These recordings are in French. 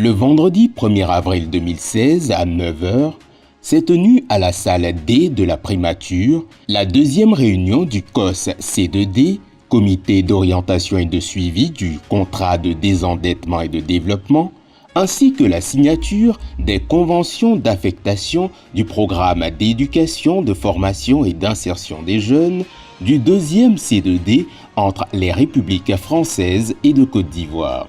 Le vendredi 1er avril 2016 à 9 h, s'est tenue à la salle D de la primature la deuxième réunion du COS C2D, Comité d'orientation et de suivi du contrat de désendettement et de développement, ainsi que la signature des conventions d'affectation du programme d'éducation, de formation et d'insertion des jeunes du deuxième C2D entre les républiques françaises et de Côte d'Ivoire.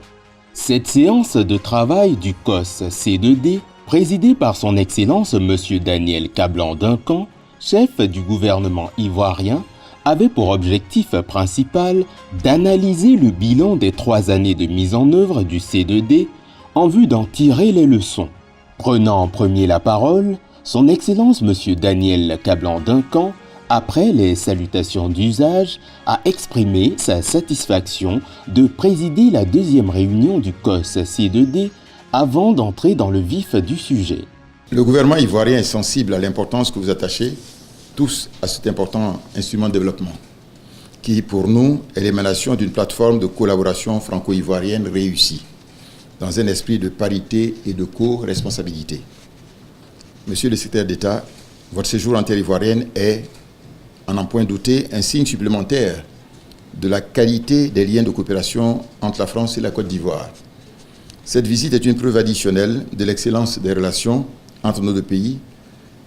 Cette séance de travail du COS C2D, présidée par son Excellence M. Daniel Kablan-Duncan, chef du gouvernement ivoirien, avait pour objectif principal d'analyser le bilan des 3 années de mise en œuvre du C2D en vue d'en tirer les leçons. Prenant en premier la parole, son Excellence M. Daniel Kablan-Duncan, après les salutations d'usage, a exprimé sa satisfaction de présider la deuxième réunion du COS C2D avant d'entrer dans le vif du sujet. Le gouvernement ivoirien est sensible à l'importance que vous attachez tous à cet important instrument de développement, qui pour nous est l'émanation d'une plateforme de collaboration franco-ivoirienne réussie, dans un esprit de parité et de co-responsabilité. Monsieur le secrétaire d'État, votre séjour en terre ivoirienne est, en un point douté, un signe supplémentaire de la qualité des liens de coopération entre la France et la Côte d'Ivoire. Cette visite est une preuve additionnelle de l'excellence des relations entre nos deux pays,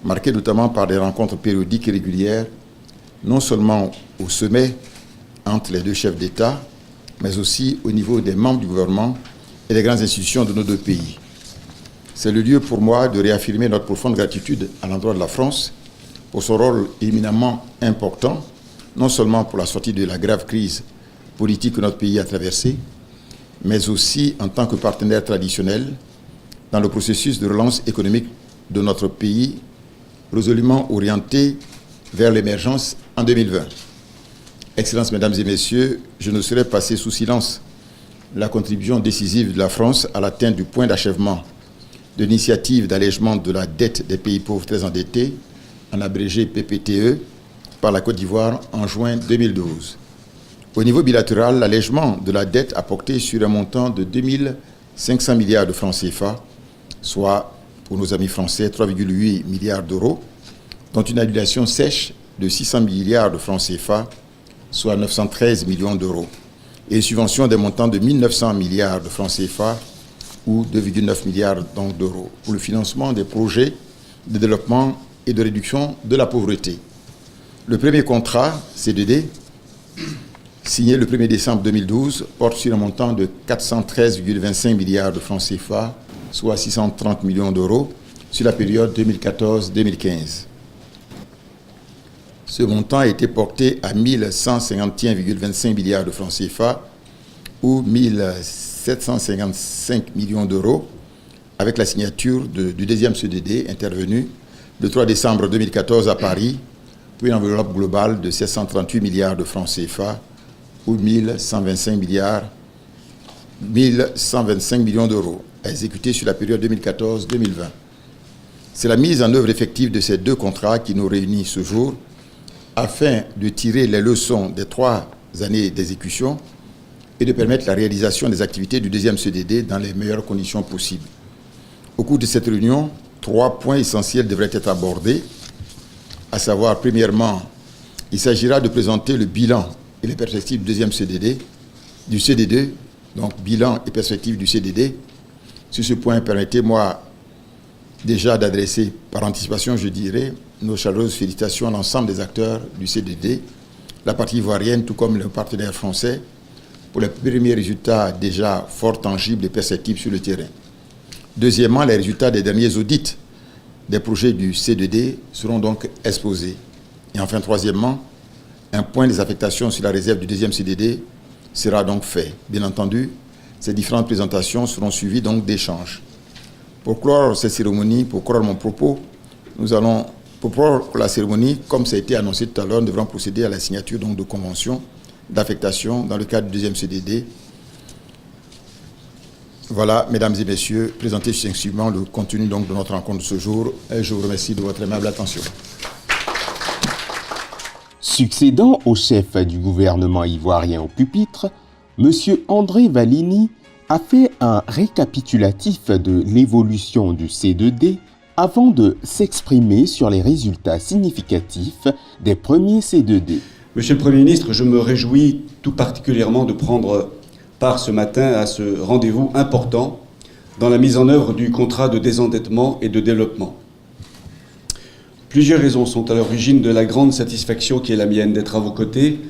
marquée notamment par des rencontres périodiques et régulières, non seulement au sommet entre les deux chefs d'État, mais aussi au niveau des membres du gouvernement et des grandes institutions de nos deux pays. C'est le lieu pour moi de réaffirmer notre profonde gratitude à l'endroit de la France pour son rôle éminemment important, non seulement pour la sortie de la grave crise politique que notre pays a traversée, mais aussi en tant que partenaire traditionnel dans le processus de relance économique de notre pays, résolument orienté vers l'émergence en 2020. Excellences, Mesdames et Messieurs, je ne saurais passer sous silence la contribution décisive de la France à l'atteinte du point d'achèvement de l'initiative d'allègement de la dette des pays pauvres très endettés, en abrégé PPTE, par la Côte d'Ivoire en juin 2012. Au niveau bilatéral, l'allègement de la dette a porté sur un montant de 2 500 milliards de francs CFA, soit, pour nos amis français, 3,8 milliards d'euros, dont une annulation sèche de 600 milliards de francs CFA, soit 913 millions d'euros, et une subvention des montants de 1 900 milliards de francs CFA, ou 2,9 milliards d'euros, pour le financement des projets de développement et de réduction de la pauvreté. Le premier contrat, C2D, signé le 1er décembre 2012, porte sur un montant de 413,25 milliards de francs CFA, soit 630 millions d'euros, sur la période 2014-2015. Ce montant a été porté à 1 151,25 milliards de francs CFA, ou 1 755 millions d'euros, avec la signature du deuxième C2D intervenu le 3 décembre 2014 à Paris, pour une enveloppe globale de 738 milliards de francs CFA, ou 1 125 millions d'euros, à exécuter sur la période 2014-2020. C'est la mise en œuvre effective de ces deux contrats qui nous réunit ce jour, afin de tirer les leçons des 3 années d'exécution et de permettre la réalisation des activités du deuxième C2D dans les meilleures conditions possibles. Au cours de cette réunion, 3 points essentiels devraient être abordés, à savoir, premièrement, il s'agira de présenter le bilan et les perspectives du deuxième CDD, du CDD, donc bilan et perspectives du CDD. Sur ce point, permettez-moi déjà d'adresser, par anticipation, je dirais, nos chaleureuses félicitations à l'ensemble des acteurs du CDD, la partie ivoirienne, tout comme le partenaire français, pour les premiers résultats déjà fort tangibles et perceptibles sur le terrain. Deuxièmement, les résultats des derniers audits des projets du C2D seront donc exposés. Et enfin, troisièmement, un point des affectations sur la réserve du deuxième CDD sera donc fait. Bien entendu, ces différentes présentations seront suivies donc d'échanges. Pour clore cette cérémonie, pour clore mon propos, pour clore la cérémonie, comme ça a été annoncé tout à l'heure, nous devrons procéder à la signature donc de conventions d'affectation dans le cadre du deuxième CDD. Voilà, mesdames et messieurs, présenté succinctement le contenu donc de notre rencontre de ce jour. Et je vous remercie de votre aimable attention. Succédant au chef du gouvernement ivoirien au pupitre, M. André Valini a fait un récapitulatif de l'évolution du C2D avant de s'exprimer sur les résultats significatifs des premiers C2D. Monsieur le Premier ministre, je me réjouis tout particulièrement de prendre part ce matin à ce rendez-vous important dans la mise en œuvre du contrat de désendettement et de développement. Plusieurs raisons sont à l'origine de la grande satisfaction qui est la mienne d'être à vos côtés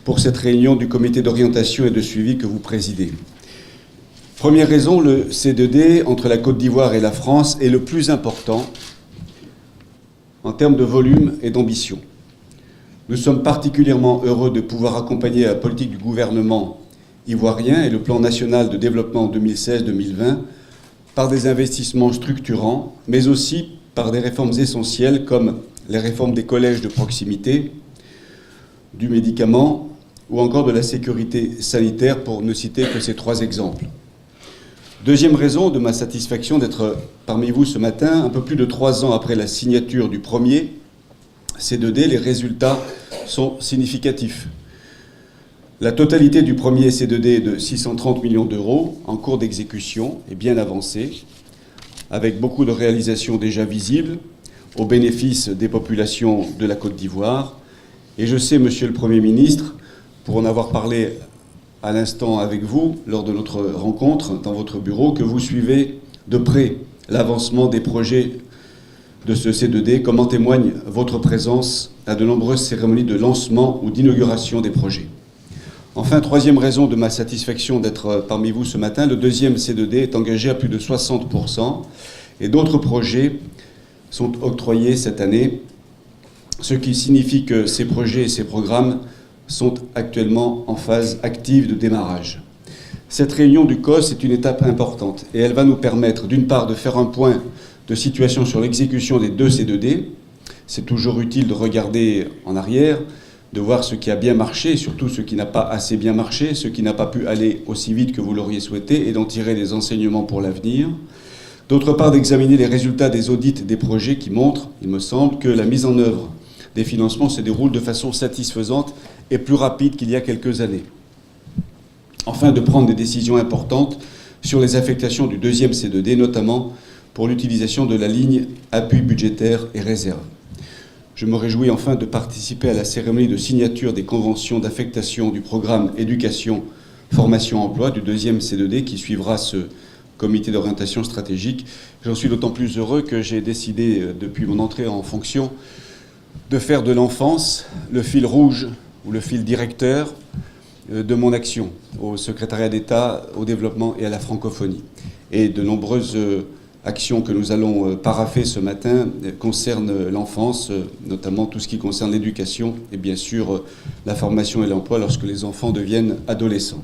pour cette réunion du comité d'orientation et de suivi que vous présidez. Première raison, le C2D entre la Côte d'Ivoire et la France est le plus important en termes de volume et d'ambition. Nous sommes particulièrement heureux de pouvoir accompagner la politique du gouvernement ivoirien et le plan national de développement 2016-2020 par des investissements structurants, mais aussi par des réformes essentielles comme les réformes des collèges de proximité, du médicament ou encore de la sécurité sanitaire, pour ne citer que ces 3 exemples. Deuxième raison de ma satisfaction d'être parmi vous ce matin, un peu plus de 3 ans après la signature du premier C2D, les résultats sont significatifs. La totalité du premier C2D de 630 millions d'euros en cours d'exécution est bien avancée, avec beaucoup de réalisations déjà visibles au bénéfice des populations de la Côte d'Ivoire. Et je sais, Monsieur le Premier ministre, pour en avoir parlé à l'instant avec vous, lors de notre rencontre dans votre bureau, que vous suivez de près l'avancement des projets de ce C2D, comme en témoigne votre présence à de nombreuses cérémonies de lancement ou d'inauguration des projets. Enfin, troisième raison de ma satisfaction d'être parmi vous ce matin, le deuxième C2D est engagé à plus de 60% et d'autres projets sont octroyés cette année, ce qui signifie que ces projets et ces programmes sont actuellement en phase active de démarrage. Cette réunion du COS est une étape importante et elle va nous permettre d'une part de faire un point de situation sur l'exécution des 2 C2D. C'est toujours utile de regarder en arrière, de voir ce qui a bien marché, et surtout ce qui n'a pas assez bien marché, ce qui n'a pas pu aller aussi vite que vous l'auriez souhaité, et d'en tirer des enseignements pour l'avenir. D'autre part, d'examiner les résultats des audits des projets qui montrent, il me semble, que la mise en œuvre des financements se déroule de façon satisfaisante et plus rapide qu'il y a quelques années. Enfin, de prendre des décisions importantes sur les affectations du deuxième C2D, notamment pour l'utilisation de la ligne appui budgétaire et réserve. Je me réjouis enfin de participer à la cérémonie de signature des conventions d'affectation du programme éducation, formation, emploi du deuxième C2D qui suivra ce comité d'orientation stratégique. J'en suis d'autant plus heureux que j'ai décidé, depuis mon entrée en fonction, de faire de l'enfance le fil rouge ou le fil directeur de mon action au secrétariat d'État au développement et à la francophonie. Et de nombreuses actions que nous allons paraffer ce matin concernent l'enfance, notamment tout ce qui concerne l'éducation et bien sûr la formation et l'emploi lorsque les enfants deviennent adolescents.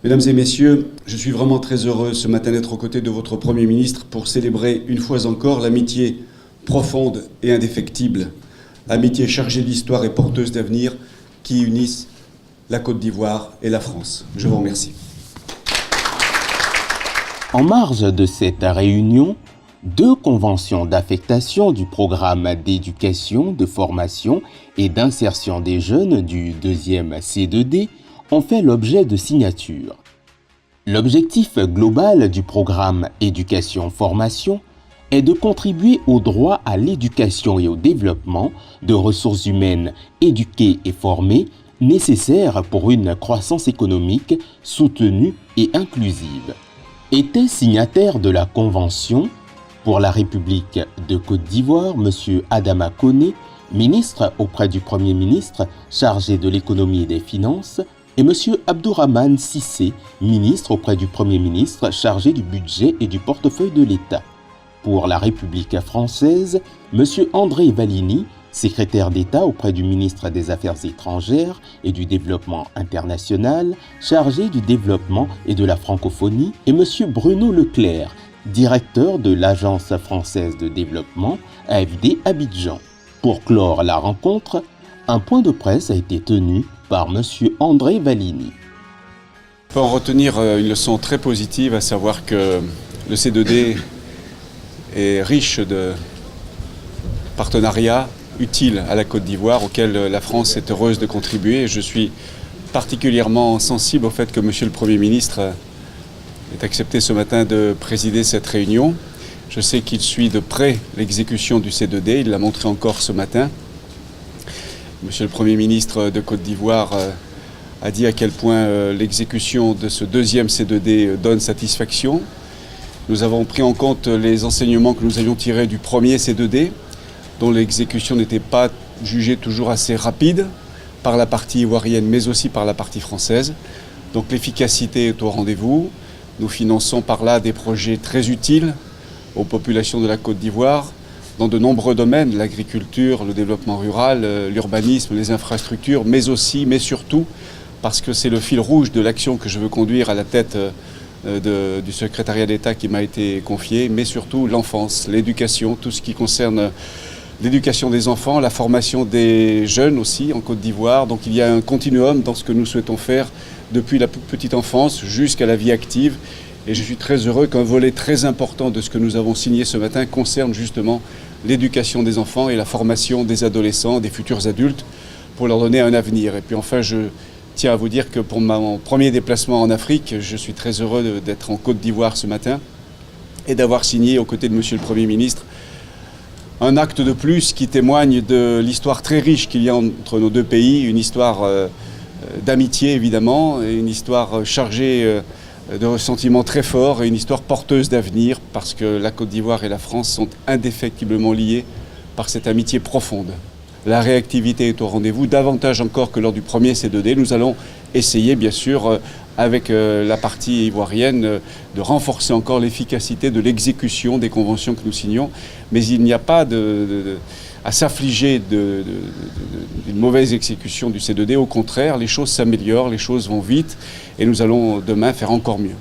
Mesdames et messieurs, je suis vraiment très heureux ce matin d'être aux côtés de votre Premier ministre pour célébrer une fois encore l'amitié profonde et indéfectible, amitié chargée d'histoire et porteuse d'avenir qui unissent la Côte d'Ivoire et la France. Je vous remercie. En marge de cette réunion, 2 conventions d'affectation du programme d'éducation, de formation et d'insertion des jeunes du deuxième C2D ont fait l'objet de signatures. L'objectif global du programme éducation-formation est de contribuer au droit à l'éducation et au développement de ressources humaines éduquées et formées nécessaires pour une croissance économique soutenue et inclusive. Était signataire de la Convention pour la République de Côte d'Ivoire, M. Adama Koné, ministre auprès du Premier ministre chargé de l'économie et des finances, et M. Abdourahmane Cissé, ministre auprès du Premier ministre chargé du budget et du portefeuille de l'État. Pour la République française, M. André Valini, secrétaire d'État auprès du ministre des Affaires étrangères et du Développement international, chargé du développement et de la francophonie, et M. Bruno Leclerc, directeur de l'Agence française de développement, AFD Abidjan. Pour clore la rencontre, un point de presse a été tenu par M. André Valini. On peut en retenir une leçon très positive, à savoir que le C2D est riche de partenariats utiles à la Côte d'Ivoire, auxquels la France est heureuse de contribuer. Je suis particulièrement sensible au fait que M. le Premier ministre ait accepté ce matin de présider cette réunion. Je sais qu'il suit de près l'exécution du C2D, il l'a montré encore ce matin. Monsieur le Premier ministre de Côte d'Ivoire a dit à quel point l'exécution de ce deuxième C2D donne satisfaction. Nous avons pris en compte les enseignements que nous avions tirés du premier C2D, dont l'exécution n'était pas jugée toujours assez rapide par la partie ivoirienne, mais aussi par la partie française. Donc l'efficacité est au rendez-vous. Nous finançons par là des projets très utiles aux populations de la Côte d'Ivoire, dans de nombreux domaines, l'agriculture, le développement rural, l'urbanisme, les infrastructures, mais aussi, mais surtout, parce que c'est le fil rouge de l'action que je veux conduire à la tête du secrétariat d'État qui m'a été confié, mais surtout l'enfance, l'éducation, tout ce qui concerne l'éducation des enfants, la formation des jeunes aussi en Côte d'Ivoire. Donc il y a un continuum dans ce que nous souhaitons faire depuis la petite enfance jusqu'à la vie active. Et je suis très heureux qu'un volet très important de ce que nous avons signé ce matin concerne justement l'éducation des enfants et la formation des adolescents, des futurs adultes, pour leur donner un avenir. Et puis enfin, je tiens à vous dire que pour mon premier déplacement en Afrique, je suis très heureux d'être en Côte d'Ivoire ce matin et d'avoir signé aux côtés de Monsieur le Premier ministre un acte de plus qui témoigne de l'histoire très riche qu'il y a entre nos deux pays, une histoire d'amitié évidemment, et une histoire chargée de ressentiments très forts et une histoire porteuse d'avenir, parce que la Côte d'Ivoire et la France sont indéfectiblement liées par cette amitié profonde. La réactivité est au rendez-vous, davantage encore que lors du premier C2D. Nous allons essayer, bien sûr, avec la partie ivoirienne, de renforcer encore l'efficacité de l'exécution des conventions que nous signons. Mais il n'y a pas à s'affliger d'une mauvaise exécution du C2D. Au contraire, les choses s'améliorent, les choses vont vite et nous allons demain faire encore mieux.